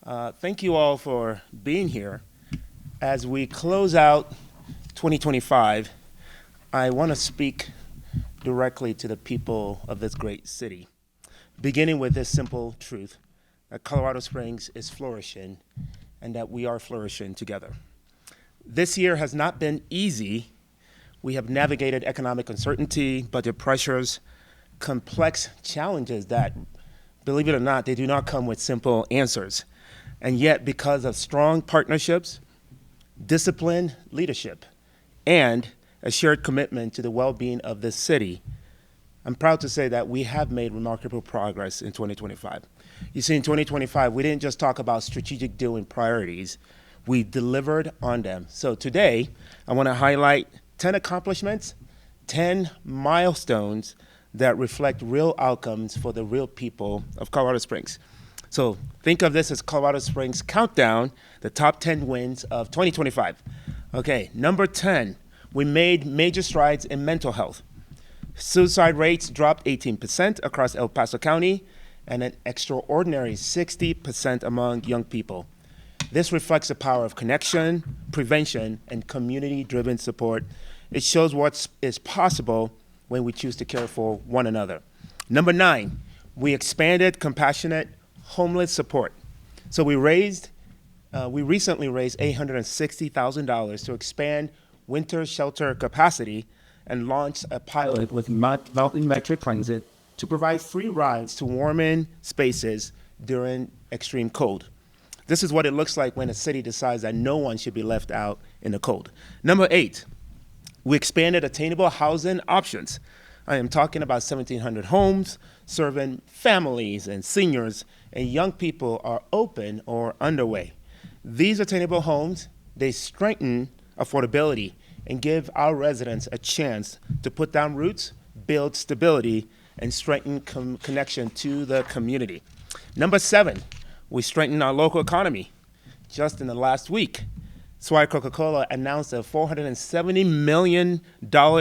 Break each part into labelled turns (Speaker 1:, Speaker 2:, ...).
Speaker 1: Thank you all for being here. As we close out 2025, I want to speak directly to the people of this great city, beginning with this simple truth that Colorado Springs is flourishing and that we are flourishing together. This year has not been easy. We have navigated economic uncertainty, budget pressures, complex challenges that, believe it or not, they do not come with simple answers. And yet, because of strong partnerships, disciplined leadership, and a shared commitment to the well-being of this city, I'm proud to say that we have made remarkable progress in 2025. You see, in 2025, we didn't just talk about strategic doing priorities, we delivered on them. So today, I want to highlight 10 accomplishments, 10 milestones that reflect real outcomes for the real people of Colorado Springs. So think of this as Colorado Springs countdown, the top 10 wins of 2025. Okay, number 10, we made major strides in mental health. Suicide rates dropped 18% across El Paso County and an extraordinary 60% among young people. This reflects the power of connection, prevention, and community-driven support. It shows what is possible when we choose to care for one another. Number 9, we expanded compassionate homeless support. So we recently raised $860,000 to expand winter shelter capacity and launched a pilot with Mountain Metric Transit to provide free rides to warming spaces during extreme cold. This is what it looks like when a city decides that no one should be left out in the cold. Number 8, we expanded attainable housing options. I am talking about 1,700 homes serving families and seniors, and young people are open or underway. These attainable homes, they strengthen affordability and give our residents a chance to put down roots, build stability, and strengthen connection to the community. Number 7, we strengthen our local economy. Just in the last week, Swire Coca-Cola announced a $470 million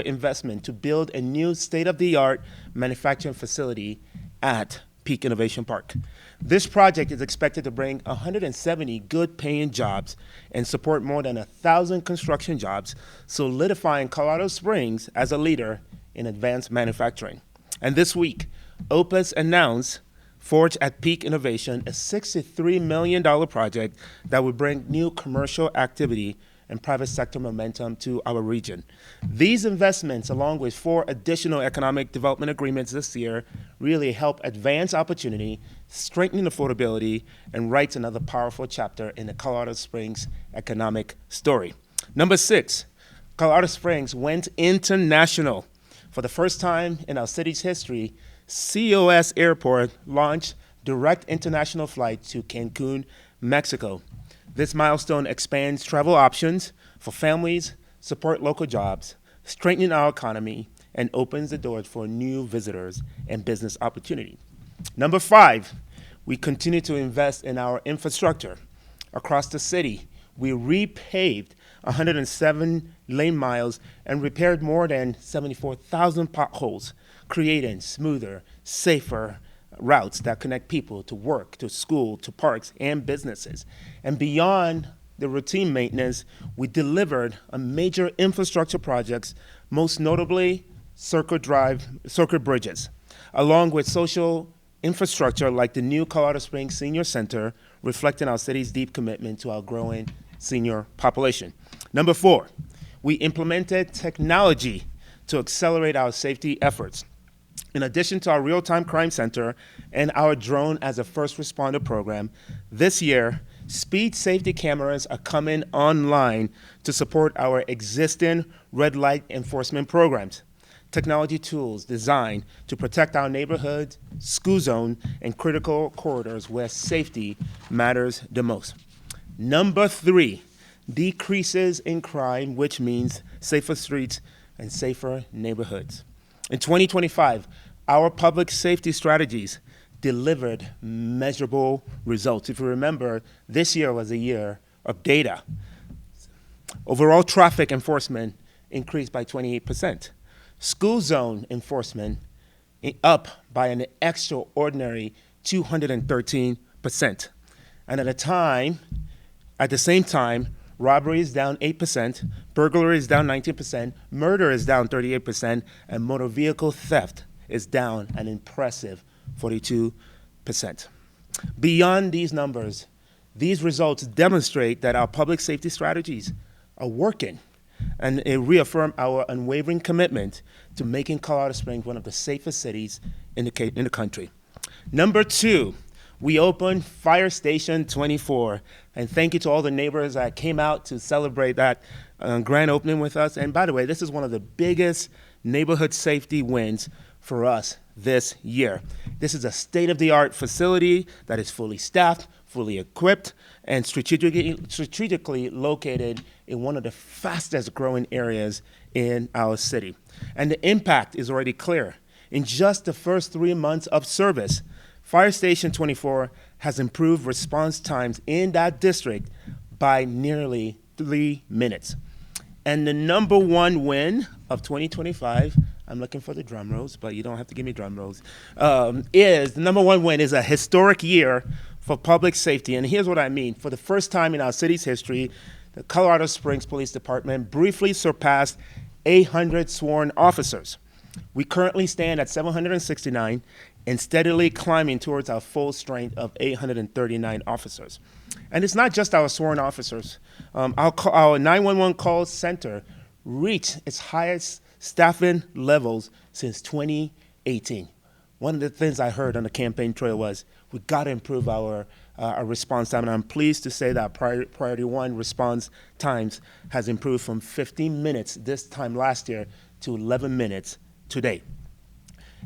Speaker 1: investment to build a new state-of-the-art manufacturing facility at Peak Innovation Park. This project is expected to bring 170 good-paying jobs and support more than 1,000 construction jobs, solidifying Colorado Springs as a leader in advanced manufacturing. And this week, Opus announced Forge at Peak Innovation, a $63 million project that would bring new commercial activity and private sector momentum to our region. These investments, along with 4 additional economic development agreements this year, really help advance opportunity, strengthen affordability, and write another powerful chapter in the Colorado Springs economic story. Number 6, Colorado Springs went international. For the first time in our city's history, COS Airport launched direct international flights to Cancun, Mexico. This milestone expands travel options for families, support local jobs, strengthen our economy, and opens the doors for new visitors and business opportunity. Number 5, we continue to invest in our infrastructure. Across the city, we repaved 107 lane miles and repaired more than 74,000 potholes, creating smoother, safer routes that connect people to work, to school, to parks, and businesses. And beyond the routine maintenance, we delivered on major infrastructure projects, most notably circuit bridges, along with social infrastructure like the new Colorado Springs Senior Center, reflecting our city's deep commitment to our growing senior population. Number 4, we implemented technology to accelerate our safety efforts. In addition to our real-time crime center and our drone as a first responder program, this year, speed safety cameras are coming online to support our existing red light enforcement programs. Technology tools designed to protect our neighborhoods, school zone, and critical corridors where safety matters the most. Number 3, decreases in crime, which means safer streets and safer neighborhoods. In 2025, our public safety strategies delivered measurable results. If you remember, this year was a year of data. Overall traffic enforcement increased by 28%. School zone enforcement up by an extraordinary 213%. And at the same time, robbery is down 8%, burglary is down 19%, murder is down 38%, and motor vehicle theft is down an impressive 42%. Beyond these numbers, these results demonstrate that our public safety strategies are working, and it reaffirms our unwavering commitment to making Colorado Springs one of the safest cities in the country. Number 2, we opened Fire Station 24, and thank you to all the neighbors that came out to celebrate that grand opening with us. And by the way, this is one of the biggest neighborhood safety wins for us this year. This is a state-of-the-art facility that is fully staffed, fully equipped, and strategically located in one of the fastest growing areas in our city. And the impact is already clear. In just the first 3 months of service, Fire Station 24 has improved response times in that district by nearly 3 minutes. And the number 1 win of 2025, I'm looking for the drum rolls, but you don't have to give me drum rolls, is the number 1 win is a historic year for public safety. And here's what I mean. For the first time in our city's history, the Colorado Springs Police Department briefly surpassed 800 sworn officers. We currently stand at 769 and steadily climbing towards our full strength of 839 officers. And it's not just our sworn officers. Our 911 call center reached its highest staffing levels since 2018. One of the things I heard on the campaign trail was, we got to improve our response time. And I'm pleased to say that Priority 1 response times has improved from 15 minutes this time last year to 11 minutes today.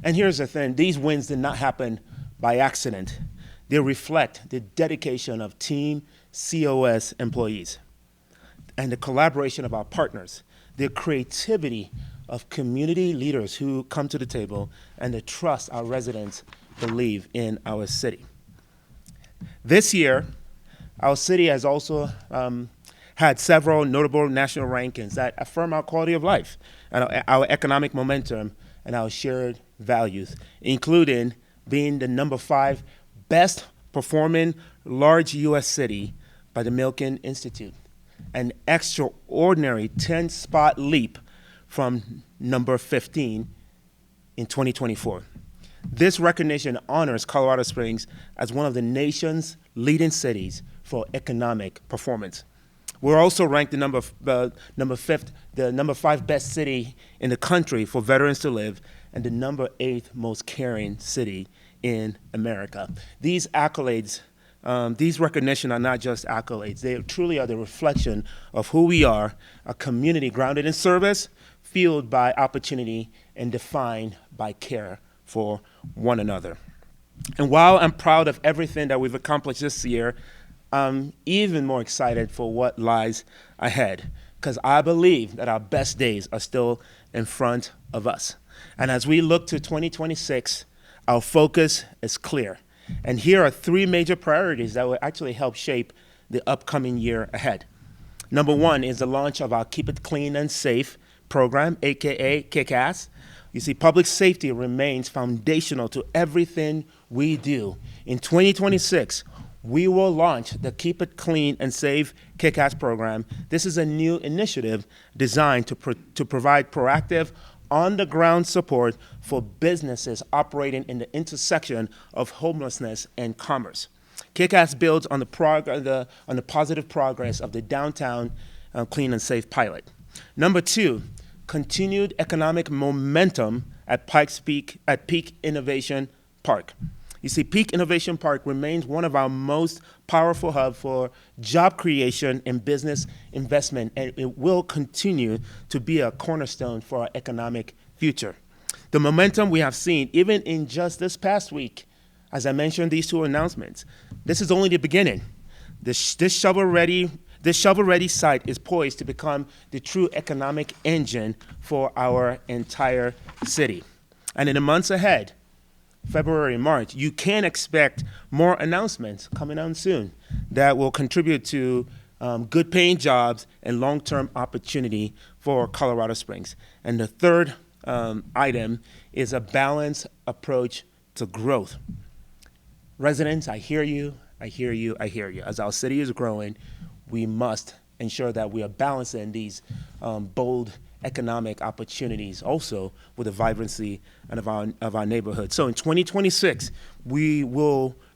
Speaker 1: And here's the thing, these wins did not happen by accident. They reflect the dedication of Team COS employees and the collaboration of our partners, the creativity of community leaders who come to the table, and the trust our residents believe in our city. This year, our city has also had several notable national rankings that affirm our quality of life and our economic momentum and our shared values, including being the number 5 best performing large U.S. city by the Milken Institute, an extraordinary 10-spot leap from number 15 in 2024. This recognition honors Colorado Springs as one of the nation's leading cities for economic performance. We're also ranked the number 5 best city in the country for veterans to live, and the number 8 most caring city in America. These accolades, these recognitions are not just accolades. They truly are the reflection of who we are, a community grounded in service, fueled by opportunity, and defined by care for one another. And while I'm proud of everything that we've accomplished this year, I'm even more excited for what lies ahead, because I believe that our best days are still in front of us. And as we look to 2026, our focus is clear. And here are 3 major priorities that will actually help shape the upcoming year ahead. Number 1 is the launch of our Keep It Clean and Safe program, AKA KICKASS. You see, public safety remains foundational to everything we do. In 2026, we will launch the Keep It Clean and Safe KICKASS program. This is a new initiative designed to provide proactive, on-the-ground support for businesses operating in the intersection of homelessness and commerce. KICKASS builds on the positive progress of the downtown Clean and Safe pilot. Number 2, continued economic momentum at Peak Innovation Park. You see, Peak Innovation Park remains one of our most powerful hubs for job creation and business investment, and it will continue to be a cornerstone for our economic future. The momentum we have seen, even in just this past week, as I mentioned these 2 announcements, this is only the beginning. This shovel-ready site is poised to become the true economic engine for our entire city. And in the months ahead, February and March, you can expect more announcements coming out soon that will contribute to good paying jobs and long-term opportunity for Colorado Springs. And the third item is a balanced approach to growth. Residents, I hear you, I hear you, I hear you. As our city is growing, we must ensure that we are balancing these bold economic opportunities also with the vibrancy and of our neighborhood. So in 2026, we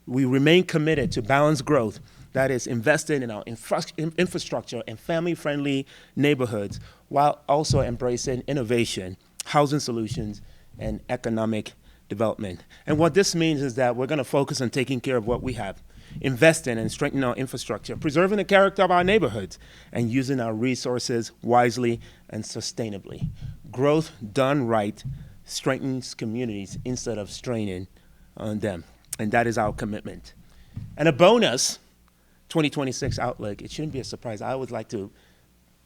Speaker 1: remain committed to balanced growth that is investing in our infrastructure and family-friendly neighborhoods while also embracing innovation, housing solutions, and economic development. And what this means is that we're going to focus on taking care of what we have, investing and strengthening our infrastructure, preserving the character of our neighborhoods, and using our resources wisely and sustainably. Growth done right strengthens communities instead of straining on them. And that is our commitment. And a bonus 2026 outlook, it shouldn't be a surprise. I would like to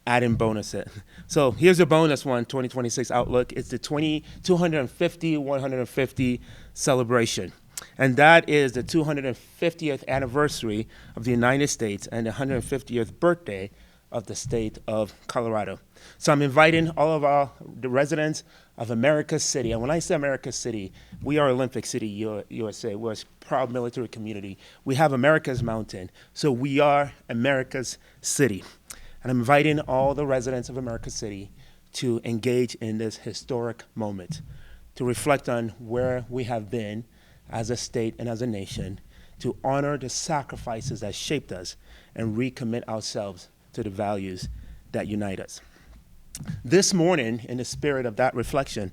Speaker 1: add in bonus it. So here's a bonus one, 2026 outlook. It's the 250-150 celebration. And that is the 250th anniversary of the United States and the 150th birthday of the state of Colorado. So I'm inviting all of the residents of America City. And when I say America City, we are Olympic City, USA. We're a proud military community. We have America's mountain. So we are America's city. And I'm inviting all the residents of America City to engage in this historic moment, to reflect on where we have been as a state and as a nation, to honor the sacrifices that shaped us and recommit ourselves to the values that unite us. This morning, in the spirit of that reflection,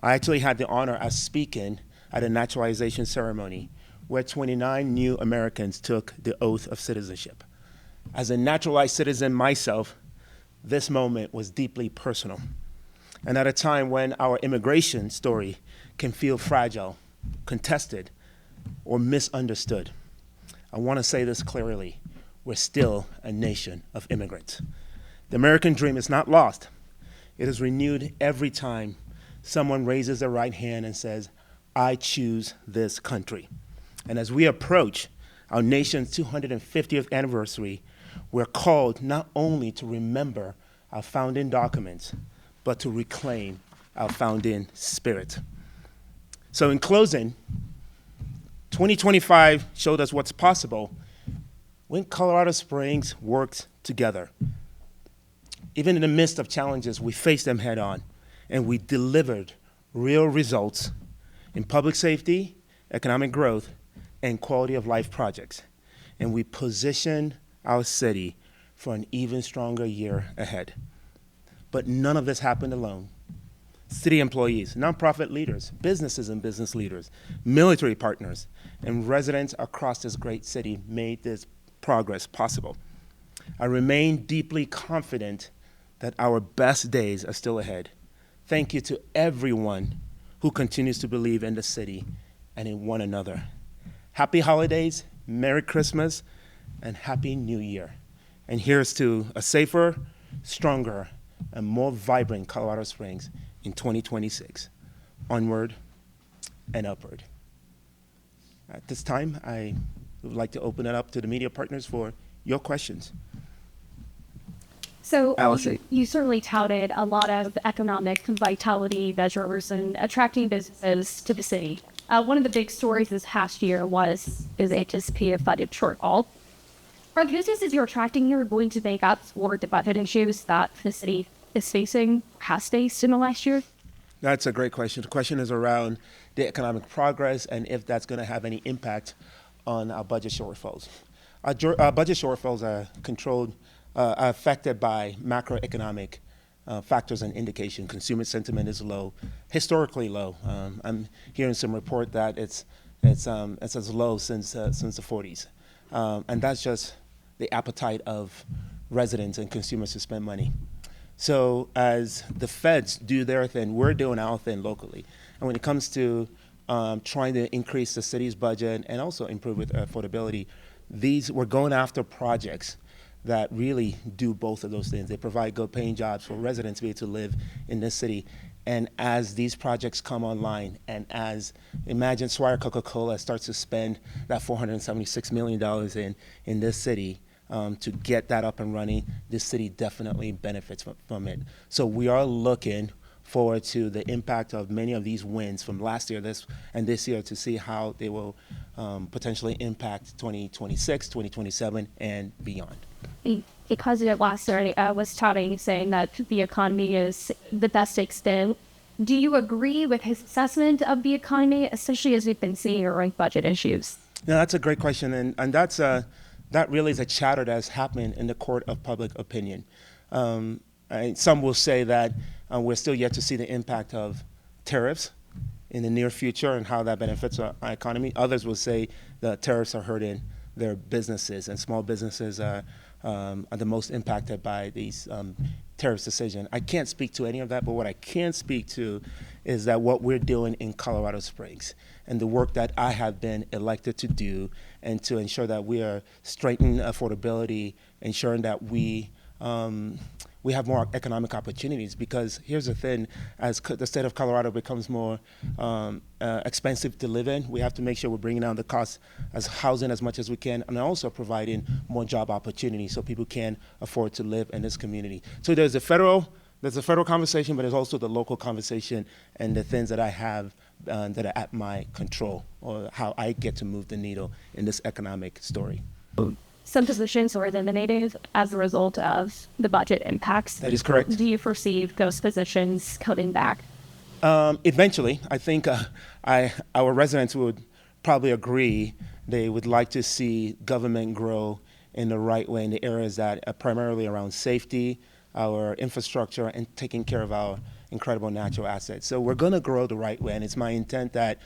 Speaker 1: I actually had the honor of speaking at a naturalization ceremony where 29 new Americans took the oath of citizenship. As a naturalized citizen myself, this moment was deeply personal. And at a time when our immigration story can feel fragile, contested, or misunderstood, I want to say this clearly. We're still a nation of immigrants. The American dream is not lost. It is renewed every time someone raises their right hand and says, I choose this country. And as we approach our nation's 250th anniversary, we're called not only to remember our founding documents, but to reclaim our founding spirit. So in closing, 2025 showed us what's possible when Colorado Springs works together. Even in the midst of challenges, we faced them head on, and we delivered real results in public safety, economic growth, and quality of life projects. And we positioned our city for an even stronger year ahead. But none of this happened alone. City employees, nonprofit leaders, businesses and business leaders, military partners, and residents across this great city made this progress possible. I remain deeply confident that our best days are still ahead. Thank you to everyone who continues to believe in the city and in one another. Happy holidays, Merry Christmas, and Happy New Year. And here's to a safer, stronger, and more vibrant Colorado Springs in 2026. Onward and upward. At this time, I would like to open it up to the media partners for your questions.
Speaker 2: So
Speaker 1: Allison.
Speaker 2: you certainly touted a lot of economic vitality measures and attracting businesses to the city. One of the big stories this past year is anticipated budget shortfall. Are the businesses you're attracting here going to make up for the budget issues that the city is facing, has faced in the last year?
Speaker 1: That's a great question. The question is around the economic progress and if that's going to have any impact on our budget shortfalls. Our budget shortfalls are are affected by macroeconomic factors and indication. Consumer sentiment is low, historically low. I'm hearing some report that it's as low since the 40s, and that's just the appetite of residents and consumers to spend money. So as the feds do their thing, we're doing our thing locally. And when it comes to trying to increase the city's budget and also improve with affordability, we're going after projects that really do both of those things. They provide good paying jobs for residents to be able to live in this city. And as these projects come online, and imagine Swire Coca-Cola starts to spend that $476 million in this city to get that up and running, this city definitely benefits from it. So we are looking forward to the impact of many of these wins from last year, this year, to see how they will potentially impact 2026, 2027, and beyond.
Speaker 2: A president last year was touting, saying that the economy is the best it's been. Do you agree with his assessment of the economy, especially as we've been seeing around budget issues?
Speaker 1: No, that's a great question, and that really is a chatter that's happening in the court of public opinion. Some will say that we're still yet to see the impact of tariffs in the near future and how that benefits our economy. Others will say the tariffs are hurting their businesses, and small businesses are the most impacted by these tariffs decision. I can't speak to any of that, but what I can speak to is that what we're doing in Colorado Springs and the work that I have been elected to do, and to ensure that we are strengthening affordability, ensuring that we have more economic opportunities. Because here's the thing, as the state of Colorado becomes more expensive to live in, we have to make sure we're bringing down the cost as housing as much as we can, and also providing more job opportunities so people can afford to live in this community. So there's a federal conversation, but there's also the local conversation and the things that I have that are at my control, or how I get to move the needle in this economic story.
Speaker 2: Some positions were eliminated as a result of the budget impacts.
Speaker 1: That is correct.
Speaker 2: Do you foresee those positions cutting back?
Speaker 1: Eventually, I think our residents would probably agree. They would like to see government grow in the right way in the areas that are primarily around safety, our infrastructure, and taking care of our incredible natural assets. So we're going to grow the right way, and it's my intent that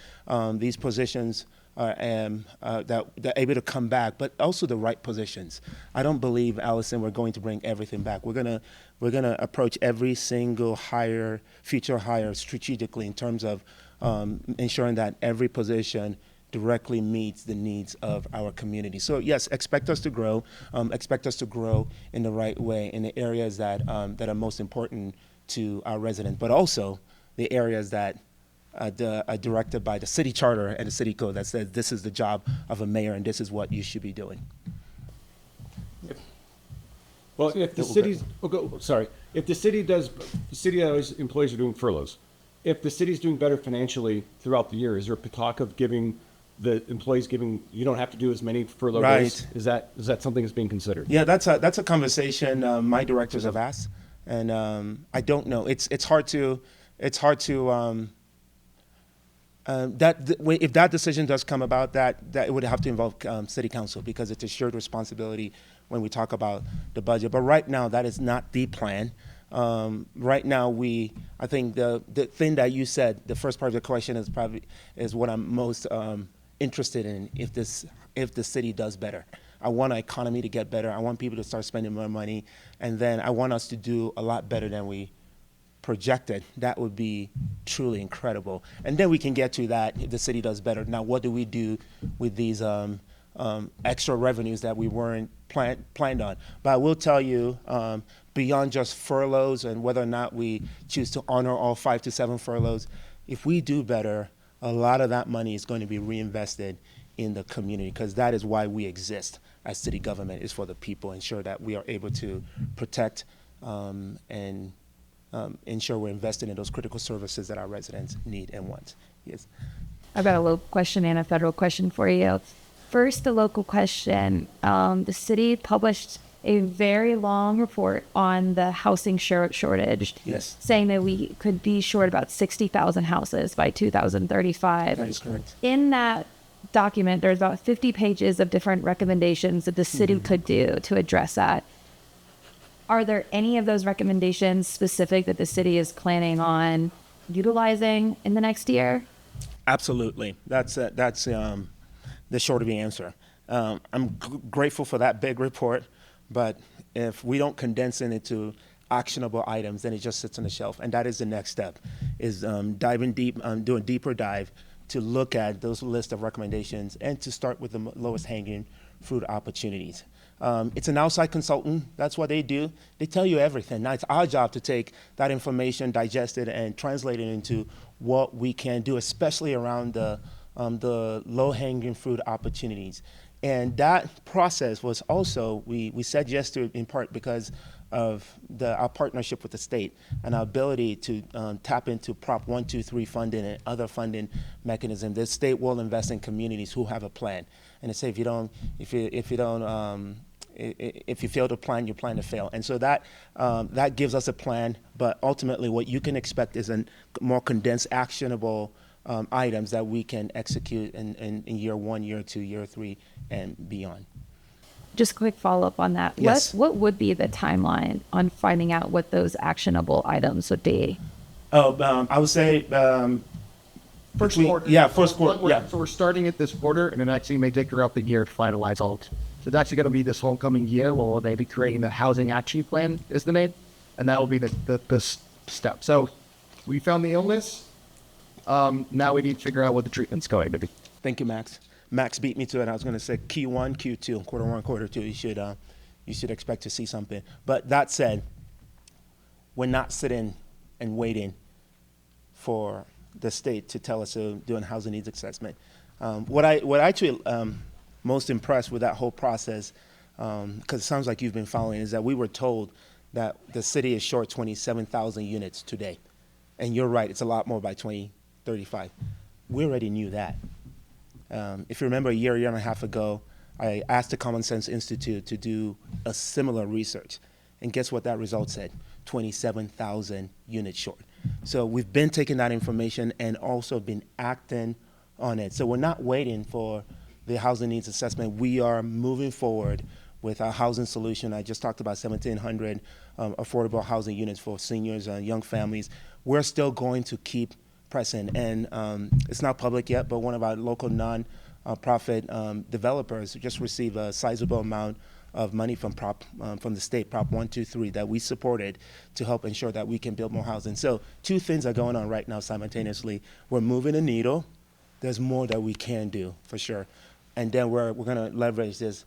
Speaker 1: these positions that they're able to come back, but also the right positions. I don't believe, Allison, we're going to bring everything back. We're gonna approach every single future hire strategically in terms of ensuring that every position directly meets the needs of our community. So yes, expect us to grow. Expect us to grow in the right way in the areas that are most important to our residents, but also the areas that are directed by the city charter and the city code that says this is the job of a mayor and this is what you should be doing.
Speaker 3: Well, if the city's, if the city employees are doing furloughs, if the city's doing better financially throughout the year, is there talk of giving the employees you don't have to do as many furlough days? Is that something that's being considered?
Speaker 1: Yeah, that's a conversation my directors have asked, and I don't know. It's hard to if that decision does come about, that it would have to involve city council, because it's a shared responsibility when we talk about the budget. But right now, that is not the plan. Right now, I think the thing that you said, the first part of the question is what I'm most interested in. If the city does better, I want our economy to get better. I want people to start spending more money, and then I want us to do a lot better than we projected. That would be truly incredible. And then we can get to that if the city does better. Now, what do we do with these extra revenues that we weren't planned on? But I will tell you, beyond just furloughs and whether or not we choose to honor all 5 to 7 furloughs, if we do better, a lot of that money is going to be reinvested in the community, because that is why we exist as city government, is for the people, ensure that we are able to protect and ensure we're investing in those critical services that our residents need and want. Yes.
Speaker 4: I've got a local question and a federal question for you. First, the local question. The city published a very long report on the housing shortage,
Speaker 1: Yes.
Speaker 4: saying that we could be short about 60,000 houses by 2035.
Speaker 1: That is correct.
Speaker 4: In that document, there's about 50 pages of different recommendations that the city could do to address that. Are there any of those recommendations specific that the city is planning on utilizing in the next year?
Speaker 1: Absolutely. That's the short of the answer. I'm grateful for that big report, but if we don't condense it into actionable items, then it just sits on the shelf. And that is the next step, is diving deep, doing a deeper dive to look at those list of recommendations and to start with the lowest hanging fruit opportunities. It's an outside consultant. That's what they do. They tell you everything. Now it's our job to take that information, digest it, and translate it into what we can do, especially around the low-hanging fruit opportunities. And that process was also, we said yes to it in part because our partnership with the state and our ability to tap into Prop 123 funding and other funding mechanisms, the state will invest in communities who have a plan. And they say if you fail to plan, you plan to fail. And so that gives us a plan. But ultimately, what you can expect is a more condensed, actionable items that we can execute in year 1, year 2, year 3, and beyond.
Speaker 4: Just a quick follow-up on that.
Speaker 1: Yes.
Speaker 4: What would be the timeline on finding out what those actionable items would be?
Speaker 1: I would say
Speaker 5: First
Speaker 1: between-
Speaker 5: quarter.
Speaker 1: Yeah, first quarter. Yeah.
Speaker 5: So we're starting at this quarter, and it actually may take throughout the year to finalize all. So it's actually going to be this whole coming year where they'll be creating the housing action plan, is the name, and that will be the step. So we found the illness. Now we need to figure out what the treatment's going to be.
Speaker 1: Thank you, Max. Max beat me to it. I was going to say Q1, Q2, quarter 1, quarter 2. You should expect to see something. But that said, we're not sitting and waiting for the state to tell us to do a housing needs assessment. What actually most impressed with that whole process, because it sounds like you've been following, is that we were told that the city is short 27,000 units today. And you're right, it's a lot more by 2035. We already knew that. If you remember a year and a half ago, I asked the Common Sense Institute to do a similar research. And guess what that result said? 27,000 units short. So we've been taking that information and also been acting on it. So we're not waiting for the housing needs assessment. We are moving forward with our housing solution. I just talked about 1,700 affordable housing units for seniors and young families. We're still going to keep pressing. And it's not public yet, but one of our local non-profit developers just received a sizable amount of money from the state, Prop 123, that we supported to help ensure that we can build more housing. So 2 things are going on right now simultaneously. We're moving the needle. There's more that we can do, for sure. And then we're going to leverage this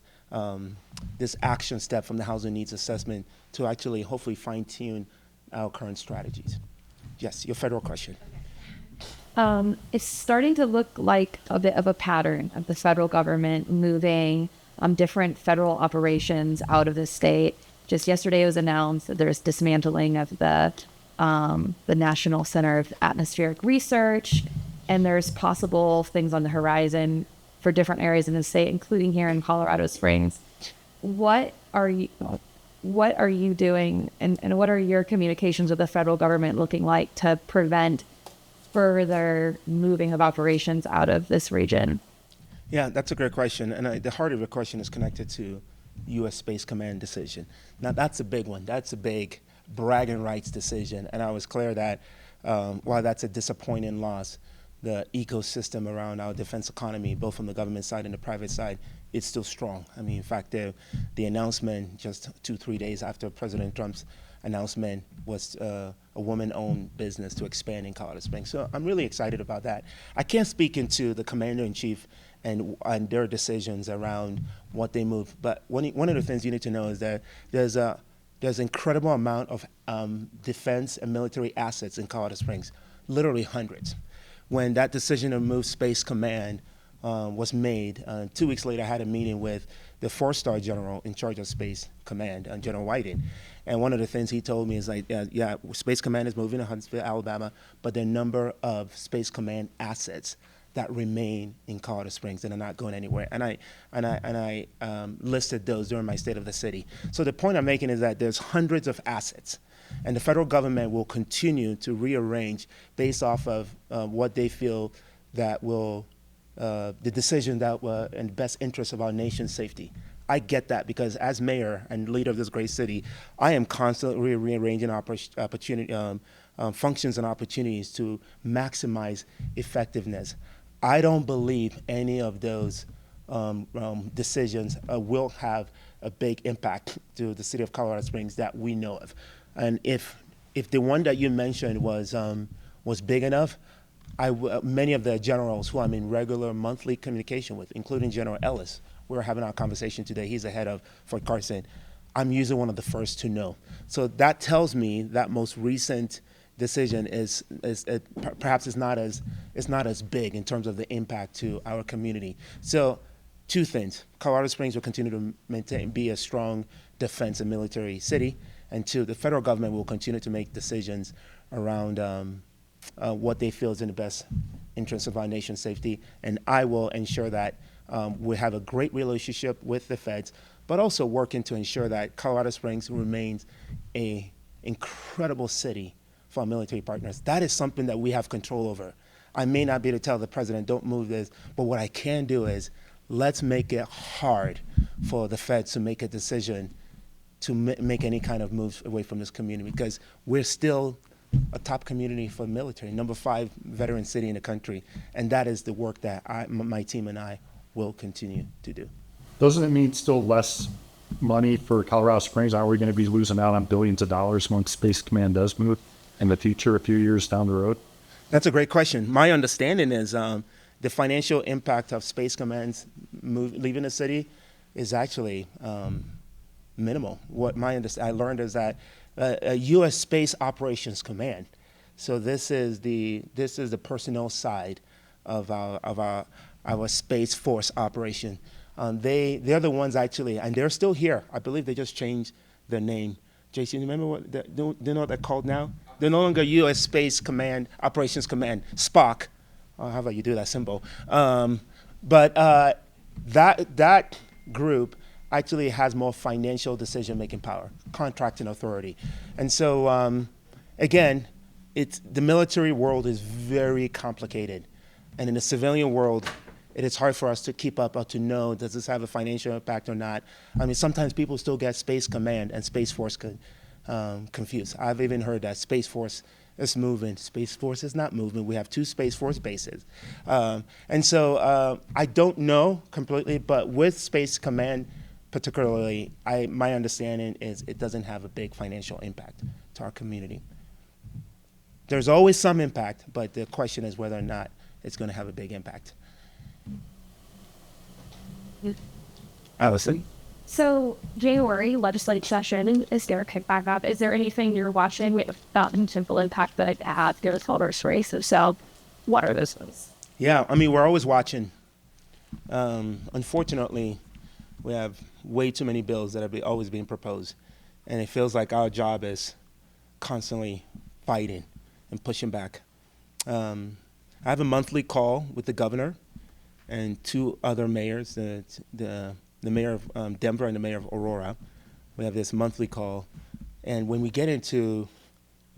Speaker 1: action step from the housing needs assessment to actually hopefully fine-tune our current strategies. Yes, your federal question.
Speaker 4: It's starting to look like a bit of a pattern of the federal government moving different federal operations out of the state. Just yesterday it was announced that there's dismantling of the National Center of Atmospheric Research, and there's possible things on the horizon for different areas in the state, including here in Colorado Springs. What are you doing, and what are your communications with the federal government looking like to prevent further moving of operations out of this region?
Speaker 1: Yeah, that's a great question. And the heart of your question is connected to U.S. Space Command decision. Now, that's a big one. That's a big bragging rights decision. And I was clear that while that's a disappointing loss, the ecosystem around our defense economy, both from the government side and the private side, it's still strong. I mean, in fact, the announcement just 2-3 days after President Trump's announcement was a woman-owned business to expand in Colorado Springs. So I'm really excited about that. I can't speak into the commander-in-chief and their decisions around what they move. But one of the things you need to know is that there's an incredible amount of defense and military assets in Colorado Springs, literally hundreds. When that decision to move Space Command was made, 2 weeks later I had a meeting with the 4-star general in charge of Space Command, General Whiting. And one of the things he told me is like, yeah, Space Command is moving to Huntsville, Alabama, but the number of Space Command assets that remain in Colorado Springs and are not going anywhere. And I listed those during my State of the City. So the point I'm making is that there's hundreds of assets, and the federal government will continue to rearrange based off of what they feel that will, the decision that will in the best interest of our nation's safety. I get that because as mayor and leader of this great city, I am constantly rearranging functions and opportunities to maximize effectiveness. I don't believe any of those decisions will have a big impact to the city of Colorado Springs that we know of. And if the one that you mentioned was big enough, many of the generals who I'm in regular monthly communication with, including General Ellis, we were having our conversation today. He's the head of Fort Carson. I'm usually one of the first to know. So that tells me that most recent decision is perhaps is not as big in terms of the impact to our community. So 2 things: Colorado Springs will continue to be a strong defense and military city, And two, the federal government will continue to make decisions around what they feel is in the best interest of our nation's safety. And I will ensure that we have a great relationship with the feds, but also working to ensure that Colorado Springs remains a incredible city for our military partners. That is something that we have control over. I may not be able to tell the president, don't move this, but what I can do is let's make it hard for the feds to make a decision to make any kind of moves away from this community, because we're still a top community for military, number 5 veteran city in the country, and that is the work that my team and I will continue to do.
Speaker 6: Doesn't it mean still less money for Colorado Springs? Are we going to be losing out on billions of dollars once Space Command does move in the future, a few years down the road?
Speaker 1: That's a great question. My understanding is the financial impact of Space Command's leaving the city is actually minimal. What I learned is that a U.S. Space Operations Command. So this is the personnel side of our Space Force operation. They're the ones actually, and they're still here. I believe they just changed their name. Jason, you remember what do you know what they're called now? They're no longer U.S. Space Command Operations Command, SPOC. Oh, how about you do that symbol? But that group actually has more financial decision-making power, contracting authority. And so, again, the military world is very complicated. And in the civilian world, it is hard for us to keep up or to know, does this have a financial impact or not? I mean, sometimes people still get Space Command and Space Force confused. I've even heard that Space Force is moving. Space Force is not moving. We have 2 Space Force bases. And so I don't know completely, but with Space Command particularly, my understanding is it doesn't have a big financial impact to our community. There's always some impact, but the question is whether or not it's going to have a big impact.
Speaker 6: Allison?
Speaker 2: So January legislative session is going to kick back up. Is there anything you're watching about the potential impact that it has to the Colorado race? If so, what are those things?
Speaker 1: Yeah, I mean, we're always watching. Unfortunately, we have way too many bills that are always being proposed, and it feels like our job is constantly fighting and pushing back. I have a monthly call with the governor and 2 other mayors, the mayor of Denver and the mayor of Aurora. We have this monthly call, and when we get into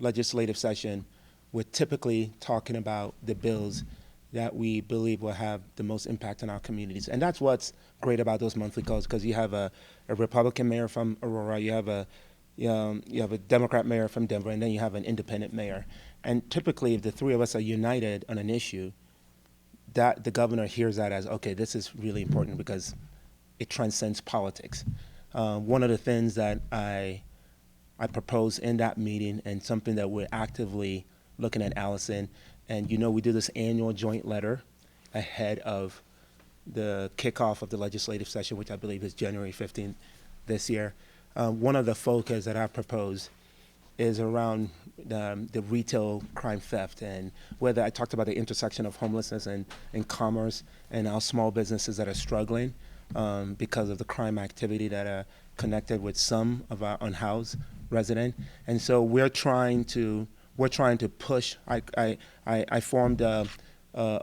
Speaker 1: legislative session, we're typically talking about the bills that we believe will have the most impact on our communities. And that's what's great about those monthly calls, because you have a Republican mayor from Aurora, you have a Democrat mayor from Denver, and then you have an independent mayor. And typically, if the 3 of us are united on an issue, that the governor hears that as, okay, this is really important because it transcends politics. One of the things that I proposed in that meeting, and something that we're actively looking at, Allison, and we do this annual joint letter ahead of the kickoff of the legislative session, which I believe is January 15th this year. One of the focus that I've proposed is around the retail crime theft, and whether I talked about the intersection of homelessness and commerce and our small businesses that are struggling because of the crime activity that are connected with some of our unhoused residents. And so we're trying to push. I formed a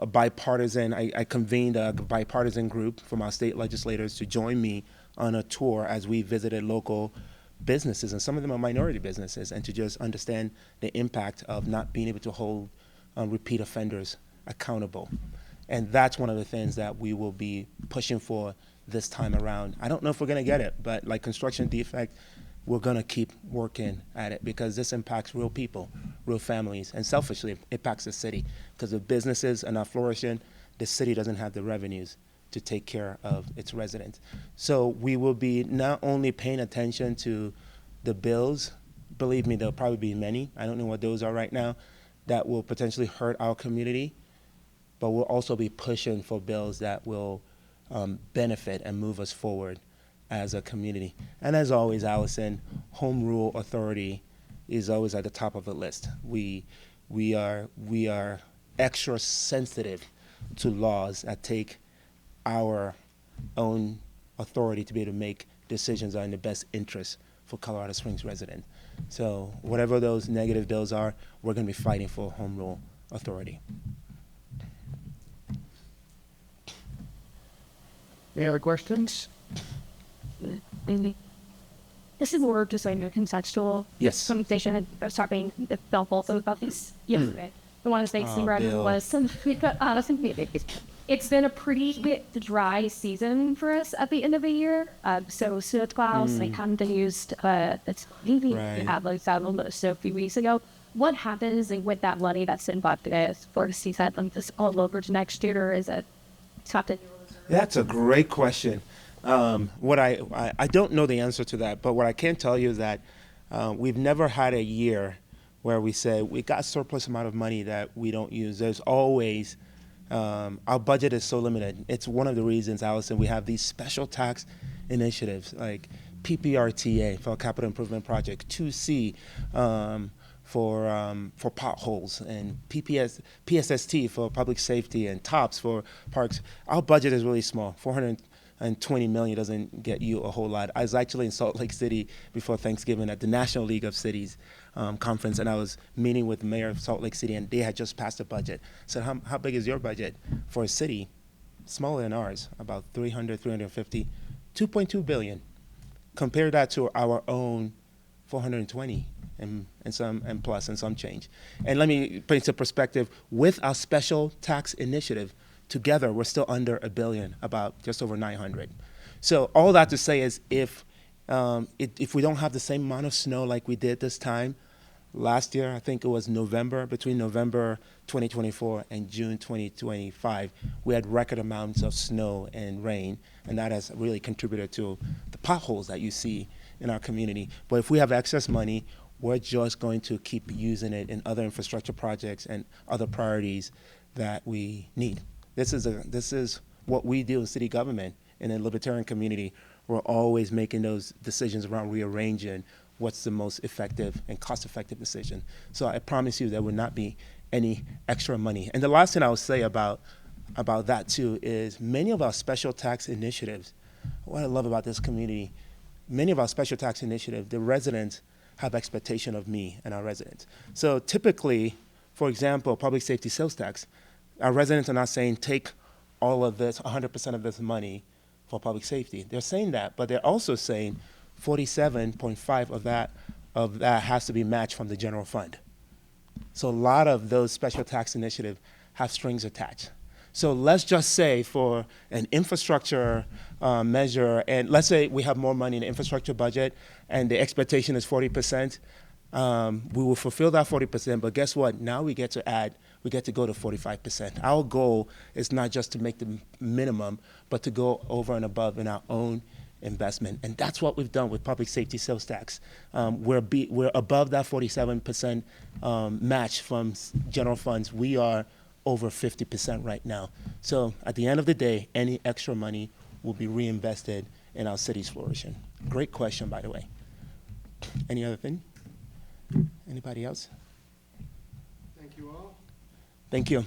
Speaker 1: bipartisan, I convened a bipartisan group from our state legislators to join me on a tour as we visited local businesses, and some of them are minority businesses, and to just understand the impact of not being able to hold repeat offenders accountable. And that's one of the things that we will be pushing for this time around. I don't know if we're going to get it, but like construction defect, we're going to keep working at it, because this impacts real people, real families, and selfishly it impacts the city, because if businesses are not flourishing, the city doesn't have the revenues to take care of its residents. So we will be not only paying attention to the bills, believe me, there'll probably be many, I don't know what those are right now, that will potentially hurt our community, but we'll also be pushing for bills that will benefit and move us forward as a community. And as always, Allison, home rule authority is always at the top of the list. We are extra sensitive to laws that take our own authority to be able to make decisions that are in the best interest for Colorado Springs residents. So whatever those negative bills are, we're going to be fighting for home rule authority.
Speaker 5: Any other questions?
Speaker 2: This is more just like a conceptual
Speaker 1: Yes.
Speaker 2: conversation. I was talking with Bill also about this yesterday. The one of the things
Speaker 1: Oh,
Speaker 2: he read
Speaker 1: Bill.
Speaker 2: was it's been a pretty dry season for us at the end of the year. So snow plows they kind of used it's maybe
Speaker 1: Right.
Speaker 2: we had like that almost a few weeks ago. What happens with that money that's in budget for the season like this all over to next year, or is it something?
Speaker 1: That's a great question. What I don't know the answer to that, but what I can tell you is that we've never had a year where we say we got surplus amount of money that we don't use. There's always our budget is so limited. It's one of the reasons, Allison, we have these special tax initiatives like PPRTA for capital improvement project, 2C for potholes, and PSST for public safety, and TOPS for parks. Our budget is really small. 420 million doesn't get you a whole lot. I was actually in Salt Lake City before Thanksgiving at the National League of Cities conference, and I was meeting with the mayor of Salt Lake City, and they had just passed a budget. I said, how big is your budget for a city smaller than ours? About 350, 2.2 billion. Compare that to our own 420 and some change. And let me put into perspective, with our special tax initiative, together we're still under $1 billion, about just over 900. So all that to say is if we don't have the same amount of snow like we did this time last year, I think it was between November 2024 and June 2025, we had record amounts of snow and rain, and that has really contributed to the potholes that you see in our community. But if we have excess money, we're just going to keep using it in other infrastructure projects and other priorities that we need. This is what we do in city government in the libertarian community. We're always making those decisions around rearranging what's the most effective and cost-effective decision. So I promise you there will not be any extra money. And the last thing I would say about that too is many of our special tax initiatives, what I love about this community, many of our special tax initiatives, the residents have expectation of me and our residents. So typically, for example, public safety sales tax, our residents are not saying take all of this, 100% of this money for public safety. They're saying that, but they're also saying 47.5 of that has to be matched from the general fund. So a lot of those special tax initiatives have strings attached. So let's just say for an infrastructure measure, and let's say we have more money in the infrastructure budget and the expectation is 40%, we will fulfill that 40%, but guess what? Now we get to go to 45%. Our goal is not just to make the minimum, but to go over and above in our own investment. And that's what we've done with public safety sales tax. We're above that 47% match from general funds. We are over 50% right now. So at the end of the day, any extra money will be reinvested in our city's flourishing. Great question, by the way. Any other thing? Anybody else?
Speaker 3: Thank you all.
Speaker 1: Thank you.